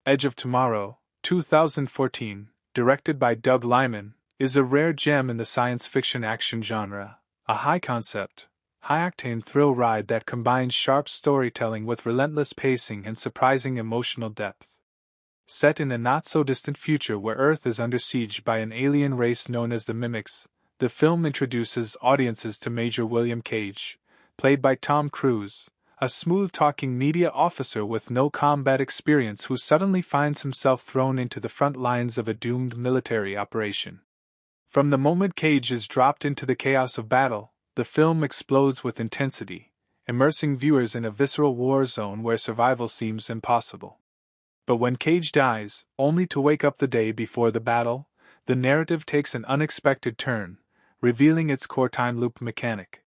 Edge of Tomorrow, 2014, directed by Doug Liman, is a rare gem in the science fiction action genre, a high-concept, high-octane thrill ride that combines sharp storytelling with relentless pacing and surprising emotional depth. Set in a not-so-distant future where Earth is under siege by an alien race known as the Mimics, the film introduces audiences to Major William Cage, played by Tom Cruise, a smooth-talking media officer with no combat experience who suddenly finds himself thrown into the front lines of a doomed military operation. From the moment Cage is dropped into the chaos of battle, the film explodes with intensity, immersing viewers in a visceral war zone where survival seems impossible. But when Cage dies, only to wake up the day before the battle, the narrative takes an unexpected turn, revealing its core time loop mechanic.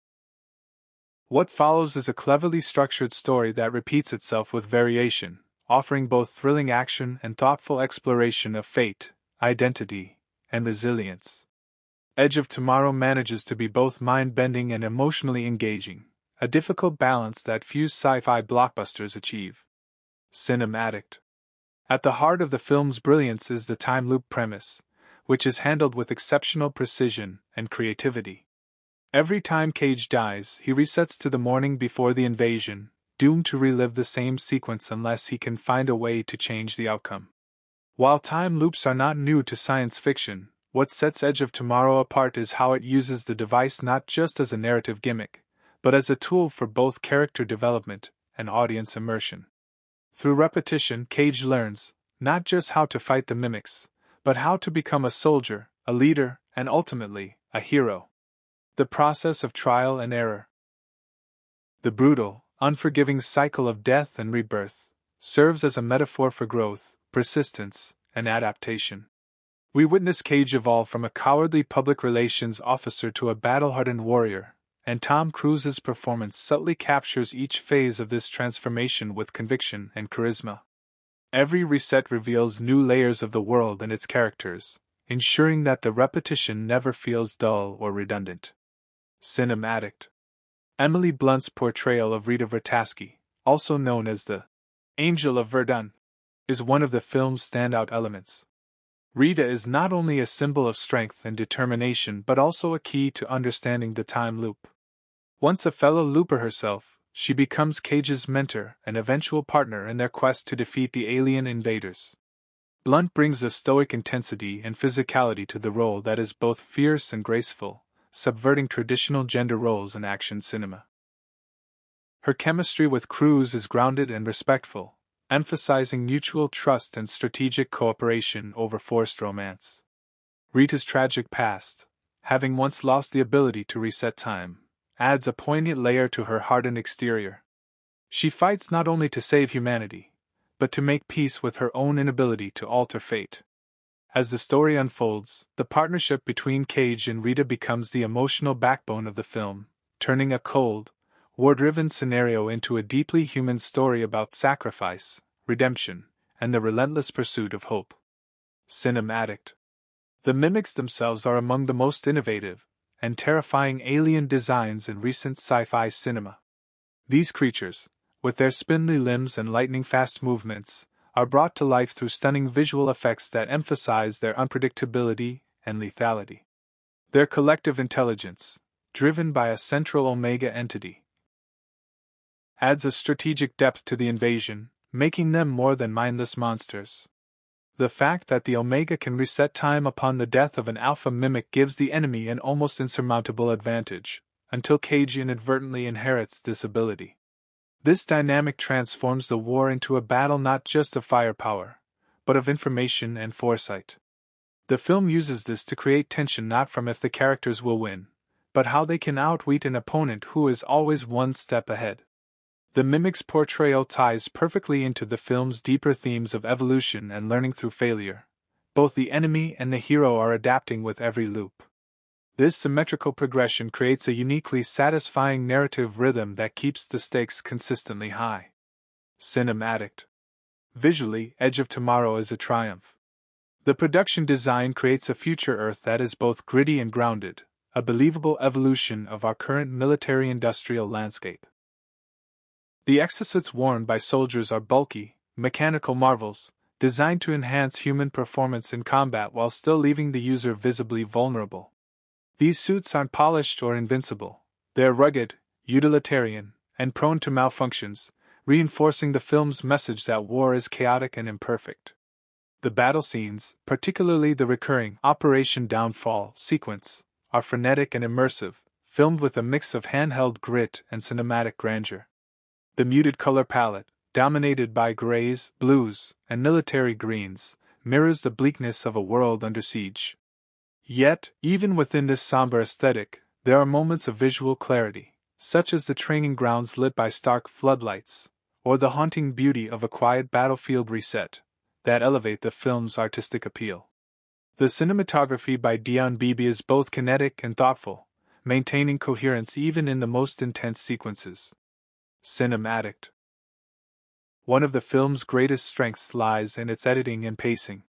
What follows is a cleverly structured story that repeats itself with variation, offering both thrilling action and thoughtful exploration of fate, identity, and resilience. Edge of Tomorrow manages to be both mind-bending and emotionally engaging, a difficult balance that few sci-fi blockbusters achieve. Cinematic. At the heart of the film's brilliance is the time loop premise, which is handled with exceptional precision and creativity. Every time Cage dies, he resets to the morning before the invasion, doomed to relive the same sequence unless he can find a way to change the outcome. While time loops are not new to science fiction, what sets Edge of Tomorrow apart is how it uses the device not just as a narrative gimmick, but as a tool for both character development and audience immersion. Through repetition, Cage learns, not just how to fight the Mimics, but how to become a soldier, a leader, and ultimately, a hero. The process of trial and error. The brutal, unforgiving cycle of death and rebirth serves as a metaphor for growth, persistence, and adaptation. We witness Cage evolve from a cowardly public relations officer to a battle-hardened warrior, and Tom Cruise's performance subtly captures each phase of this transformation with conviction and charisma. Every reset reveals new layers of the world and its characters, ensuring that the repetition never feels dull or redundant. Cinematic. Emily Blunt's portrayal of Rita Vertasky, also known as the Angel of Verdun, is one of the film's standout elements. Rita is not only a symbol of strength and determination but also a key to understanding the time loop. Once a fellow looper herself, she becomes Cage's mentor and eventual partner in their quest to defeat the alien invaders. Blunt brings a stoic intensity and physicality to the role that is both fierce and graceful, subverting traditional gender roles in action cinema. Her chemistry with Cruise is grounded and respectful, emphasizing mutual trust and strategic cooperation over forced romance. Rita's tragic past, having once lost the ability to reset time, adds a poignant layer to her hardened exterior. She fights not only to save humanity, but to make peace with her own inability to alter fate. As the story unfolds, the partnership between Cage and Rita becomes the emotional backbone of the film, turning a cold, war-driven scenario into a deeply human story about sacrifice, redemption, and the relentless pursuit of hope. Cinematic. The Mimics themselves are among the most innovative and terrifying alien designs in recent sci-fi cinema. These creatures, with their spindly limbs and lightning-fast movements, are brought to life through stunning visual effects that emphasize their unpredictability and lethality. Their collective intelligence, driven by a central Omega entity, adds a strategic depth to the invasion, making them more than mindless monsters. The fact that the Omega can reset time upon the death of an alpha mimic gives the enemy an almost insurmountable advantage, until Cage inadvertently inherits this ability. This dynamic transforms the war into a battle not just of firepower, but of information and foresight. The film uses this to create tension not from if the characters will win, but how they can outwit an opponent who is always one step ahead. The Mimic's portrayal ties perfectly into the film's deeper themes of evolution and learning through failure. Both the enemy and the hero are adapting with every loop. This symmetrical progression creates a uniquely satisfying narrative rhythm that keeps the stakes consistently high. Cinematic. Visually, Edge of Tomorrow is a triumph. The production design creates a future Earth that is both gritty and grounded, a believable evolution of our current military-industrial landscape. The exosuits worn by soldiers are bulky, mechanical marvels, designed to enhance human performance in combat while still leaving the user visibly vulnerable. These suits aren't polished or invincible. They're rugged, utilitarian, and prone to malfunctions, reinforcing the film's message that war is chaotic and imperfect. The battle scenes, particularly the recurring Operation Downfall sequence, are frenetic and immersive, filmed with a mix of handheld grit and cinematic grandeur. The muted color palette, dominated by grays, blues, and military greens, mirrors the bleakness of a world under siege. Yet, even within this somber aesthetic, there are moments of visual clarity, such as the training grounds lit by stark floodlights, or the haunting beauty of a quiet battlefield reset, that elevate the film's artistic appeal. The cinematography by Dion Bibi is both kinetic and thoughtful, maintaining coherence even in the most intense sequences. Cinematic. One of the film's greatest strengths lies in its editing and pacing.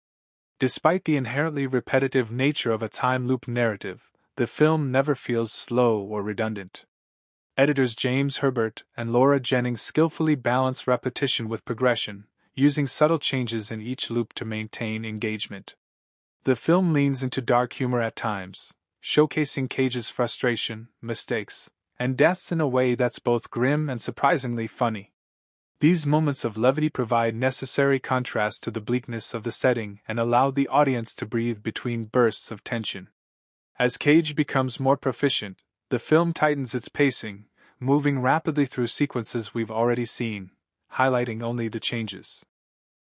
Despite the inherently repetitive nature of a time loop narrative, the film never feels slow or redundant. Editors James Herbert and Laura Jennings skillfully balance repetition with progression, using subtle changes in each loop to maintain engagement. The film leans into dark humor at times, showcasing Cage's frustration, mistakes, and deaths in a way that's both grim and surprisingly funny. These moments of levity provide necessary contrast to the bleakness of the setting and allow the audience to breathe between bursts of tension. As Cage becomes more proficient, the film tightens its pacing, moving rapidly through sequences we've already seen, highlighting only the changes.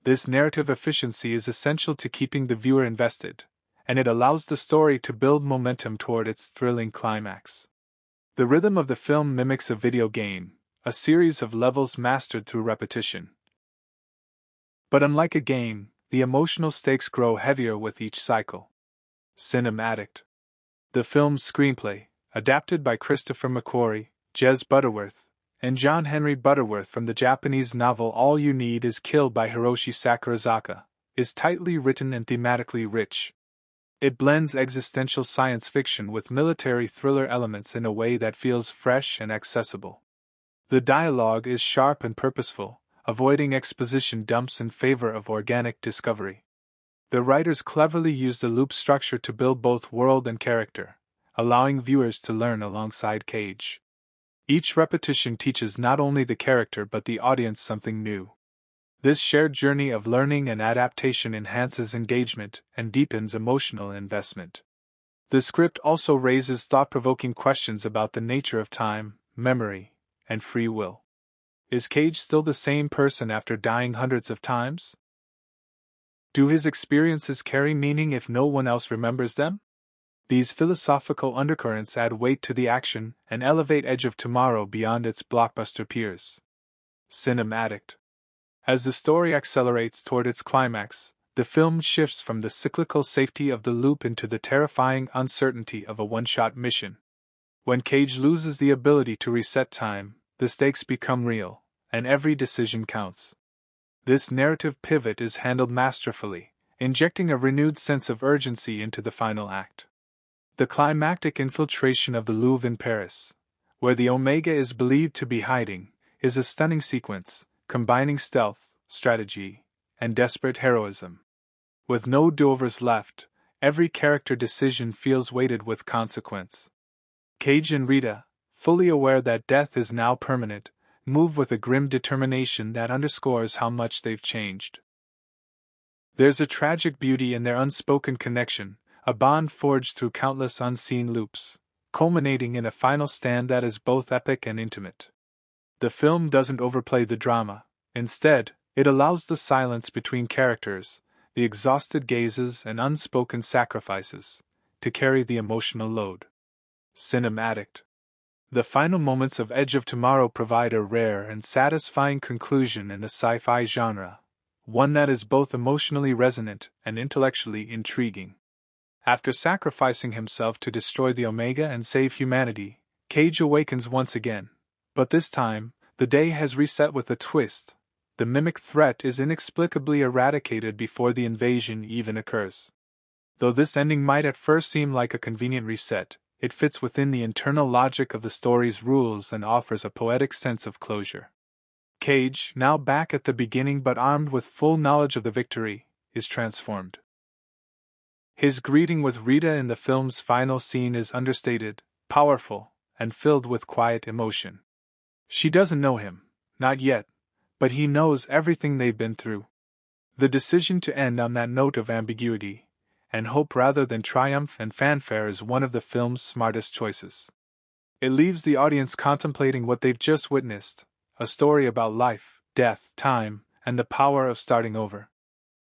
This narrative efficiency is essential to keeping the viewer invested, and it allows the story to build momentum toward its thrilling climax. The rhythm of the film mimics a video game, a series of levels mastered through repetition. But unlike a game, the emotional stakes grow heavier with each cycle. Cinematic. The film's screenplay, adapted by Christopher McQuarrie, Jez Butterworth, and John Henry Butterworth from the Japanese novel All You Need Is Kill by Hiroshi Sakurazaka, is tightly written and thematically rich. It blends existential science fiction with military thriller elements in a way that feels fresh and accessible. The dialogue is sharp and purposeful, avoiding exposition dumps in favor of organic discovery. The writers cleverly use the loop structure to build both world and character, allowing viewers to learn alongside Cage. Each repetition teaches not only the character but the audience something new. This shared journey of learning and adaptation enhances engagement and deepens emotional investment. The script also raises thought-provoking questions about the nature of time, memory, and free will. Is Cage still the same person after dying hundreds of times? Do his experiences carry meaning if no one else remembers them? These philosophical undercurrents add weight to the action and elevate Edge of Tomorrow beyond its blockbuster peers. Cinematic. As the story accelerates toward its climax, the film shifts from the cyclical safety of the loop into the terrifying uncertainty of a one-shot mission. When Cage loses the ability to reset time, the stakes become real, and every decision counts. This narrative pivot is handled masterfully, injecting a renewed sense of urgency into the final act. The climactic infiltration of the Louvre in Paris, where the Omega is believed to be hiding, is a stunning sequence, combining stealth, strategy, and desperate heroism. With no do-overs left, every character decision feels weighted with consequence. Cage and Rita, fully aware that death is now permanent, move with a grim determination that underscores how much they've changed. There's a tragic beauty in their unspoken connection, a bond forged through countless unseen loops, culminating in a final stand that is both epic and intimate. The film doesn't overplay the drama. Instead, it allows the silence between characters, the exhausted gazes and unspoken sacrifices, to carry the emotional load. Cinematic. The final moments of Edge of Tomorrow provide a rare and satisfying conclusion in the sci-fi genre, one that is both emotionally resonant and intellectually intriguing. After sacrificing himself to destroy the Omega and save humanity, Cage awakens once again, but this time, the day has reset with a twist. The mimic threat is inexplicably eradicated before the invasion even occurs. Though this ending might at first seem like a convenient reset, it fits within the internal logic of the story's rules and offers a poetic sense of closure. Cage, now back at the beginning but armed with full knowledge of the victory, is transformed. His greeting with Rita in the film's final scene is understated, powerful, and filled with quiet emotion. She doesn't know him, not yet, but he knows everything they've been through. The decision to end on that note of ambiguity and hope rather than triumph and fanfare is one of the film's smartest choices. It leaves the audience contemplating what they've just witnessed, a story about life, death, time, and the power of starting over.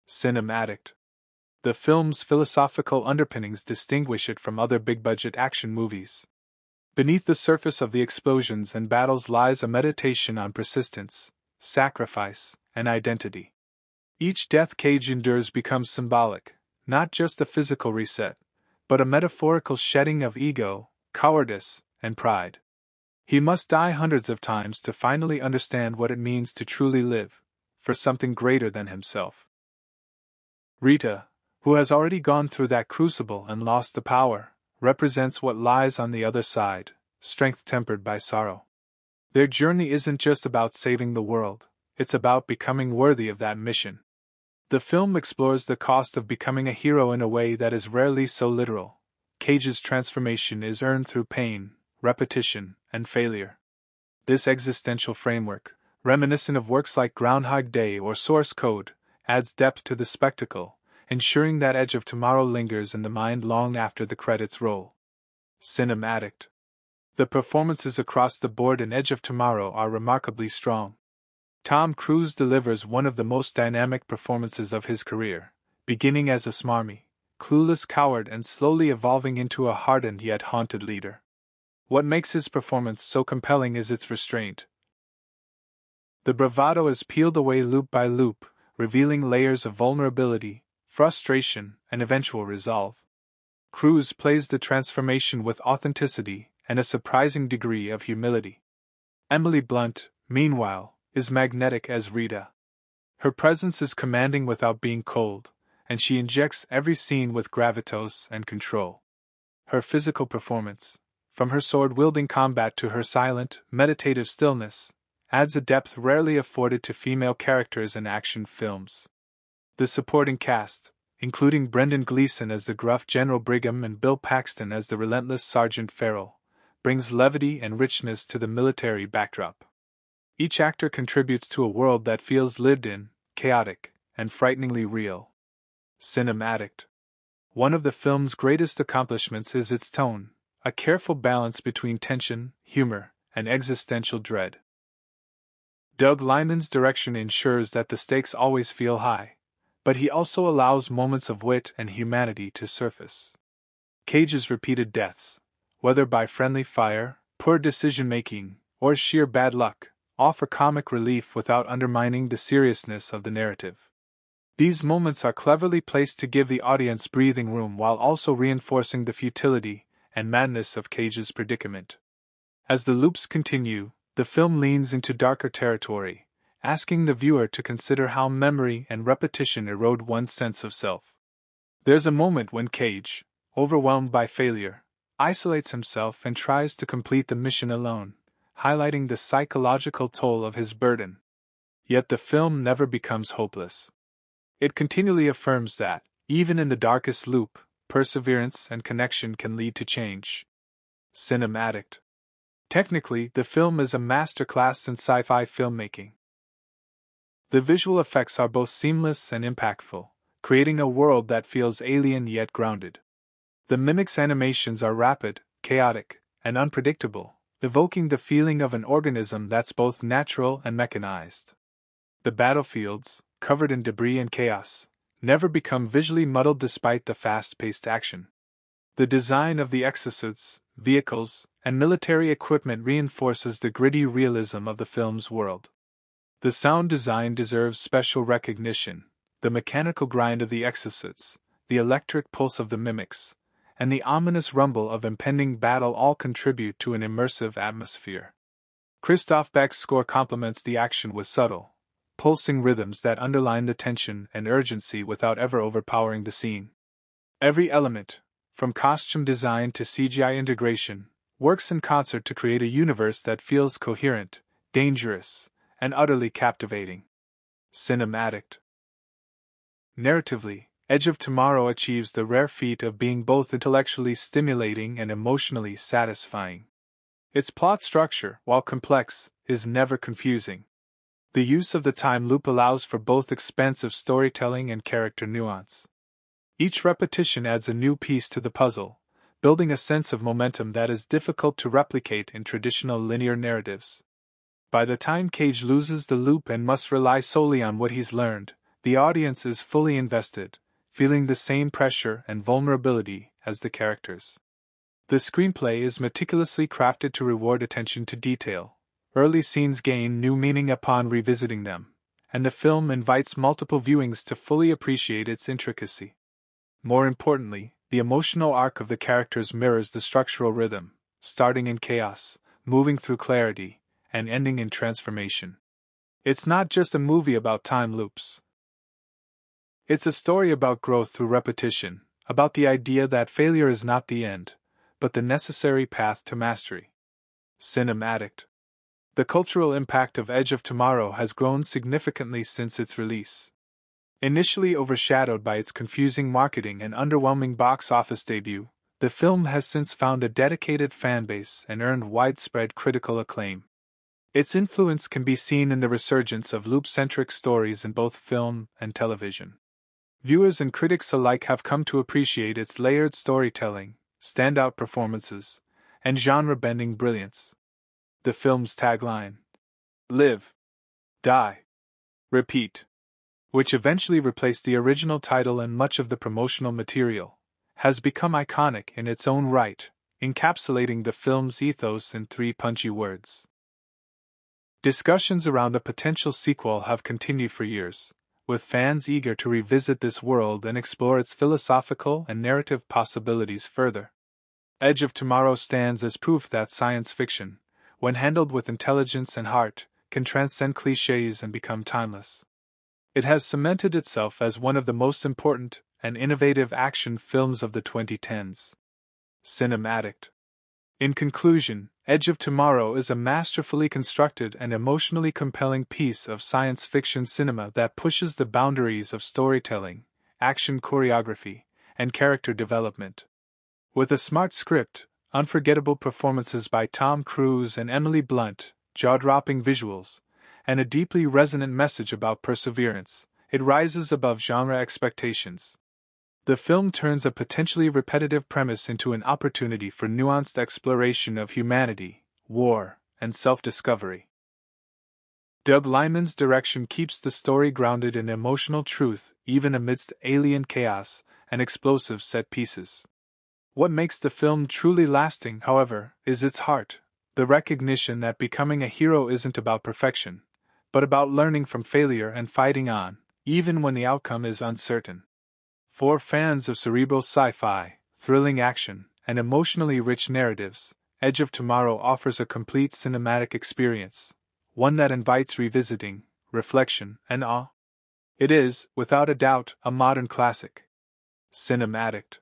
Cinematic. The film's philosophical underpinnings distinguish it from other big-budget action movies. Beneath the surface of the explosions and battles lies a meditation on persistence, sacrifice, and identity. Each death Cage endures becomes symbolic, not just a physical reset, but a metaphorical shedding of ego, cowardice, and pride. He must die hundreds of times to finally understand what it means to truly live, for something greater than himself. Rita, who has already gone through that crucible and lost the power, represents what lies on the other side, strength tempered by sorrow. Their journey isn't just about saving the world, it's about becoming worthy of that mission. The film explores the cost of becoming a hero in a way that is rarely so literal. Cage's transformation is earned through pain, repetition, and failure. This existential framework, reminiscent of works like Groundhog Day or Source Code, adds depth to the spectacle, ensuring that Edge of Tomorrow lingers in the mind long after the credits roll. Cinematic. The performances across the board in Edge of Tomorrow are remarkably strong. Tom Cruise delivers one of the most dynamic performances of his career, beginning as a smarmy, clueless coward and slowly evolving into a hardened yet haunted leader. What makes his performance so compelling is its restraint. The bravado is peeled away loop by loop, revealing layers of vulnerability, frustration, and eventual resolve. Cruise plays the transformation with authenticity and a surprising degree of humility. Emily Blunt, meanwhile, is magnetic as Rita. Her presence is commanding without being cold, and she injects every scene with gravitas and control. Her physical performance, from her sword-wielding combat to her silent, meditative stillness, adds a depth rarely afforded to female characters in action films. The supporting cast, including Brendan Gleeson as the gruff General Brigham and Bill Paxton as the relentless Sergeant Farrell, brings levity and richness to the military backdrop. Each actor contributes to a world that feels lived in, chaotic, and frighteningly real. Cinematic. One of the film's greatest accomplishments is its tone, a careful balance between tension, humor, and existential dread. Doug Liman's direction ensures that the stakes always feel high, but he also allows moments of wit and humanity to surface. Cage's repeated deaths, whether by friendly fire, poor decision-making, or sheer bad luck, offer comic relief without undermining the seriousness of the narrative. These moments are cleverly placed to give the audience breathing room while also reinforcing the futility and madness of Cage's predicament. As the loops continue, the film leans into darker territory, asking the viewer to consider how memory and repetition erode one's sense of self. There's a moment when Cage, overwhelmed by failure, isolates himself and tries to complete the mission alone, highlighting the psychological toll of his burden. Yet the film never becomes hopeless. It continually affirms that, even in the darkest loop, perseverance and connection can lead to change. Cinematic. Technically, the film is a masterclass in sci-fi filmmaking. The visual effects are both seamless and impactful, creating a world that feels alien yet grounded. The mimics' animations are rapid, chaotic, and unpredictable, evoking the feeling of an organism that's both natural and mechanized. The battlefields, covered in debris and chaos, never become visually muddled despite the fast-paced action. The design of the exosuits, vehicles, and military equipment reinforces the gritty realism of the film's world. The sound design deserves special recognition. The mechanical grind of the exosuits, the electric pulse of the mimics, and the ominous rumble of impending battle all contribute to an immersive atmosphere. Christoph Beck's score complements the action with subtle, pulsing rhythms that underline the tension and urgency without ever overpowering the scene. Every element, from costume design to CGI integration, works in concert to create a universe that feels coherent, dangerous, and utterly captivating. Cinematic. Narratively, Edge of Tomorrow achieves the rare feat of being both intellectually stimulating and emotionally satisfying. Its plot structure, while complex, is never confusing. The use of the time loop allows for both expansive storytelling and character nuance. Each repetition adds a new piece to the puzzle, building a sense of momentum that is difficult to replicate in traditional linear narratives. By the time Cage loses the loop and must rely solely on what he's learned, the audience is fully invested, feeling the same pressure and vulnerability as the characters. The screenplay is meticulously crafted to reward attention to detail. Early scenes gain new meaning upon revisiting them, and the film invites multiple viewings to fully appreciate its intricacy. More importantly, the emotional arc of the characters mirrors the structural rhythm, starting in chaos, moving through clarity, and ending in transformation. It's not just a movie about time loops. It's a story about growth through repetition, about the idea that failure is not the end, but the necessary path to mastery. Cinematic. The cultural impact of Edge of Tomorrow has grown significantly since its release. Initially overshadowed by its confusing marketing and underwhelming box office debut, the film has since found a dedicated fanbase and earned widespread critical acclaim. Its influence can be seen in the resurgence of loop-centric stories in both film and television. Viewers and critics alike have come to appreciate its layered storytelling, standout performances, and genre-bending brilliance. The film's tagline, "Live, Die, Repeat," which eventually replaced the original title and much of the promotional material, has become iconic in its own right, encapsulating the film's ethos in 3 punchy words. Discussions around a potential sequel have continued for years, with fans eager to revisit this world and explore its philosophical and narrative possibilities further. Edge of Tomorrow stands as proof that science fiction, when handled with intelligence and heart, can transcend cliches and become timeless. It has cemented itself as one of the most important and innovative action films of the 2010s. Cinematic. In conclusion, Edge of Tomorrow is a masterfully constructed and emotionally compelling piece of science fiction cinema that pushes the boundaries of storytelling, action choreography, and character development. With a smart script, unforgettable performances by Tom Cruise and Emily Blunt, jaw-dropping visuals, and a deeply resonant message about perseverance, it rises above genre expectations. The film turns a potentially repetitive premise into an opportunity for nuanced exploration of humanity, war, and self-discovery. Doug Liman's direction keeps the story grounded in emotional truth even amidst alien chaos and explosive set pieces. What makes the film truly lasting, however, is its heart, the recognition that becoming a hero isn't about perfection, but about learning from failure and fighting on, even when the outcome is uncertain. For fans of cerebral sci-fi, thrilling action, and emotionally rich narratives, Edge of Tomorrow offers a complete cinematic experience, one that invites revisiting, reflection, and awe. It is, without a doubt, a modern classic. Cinematic.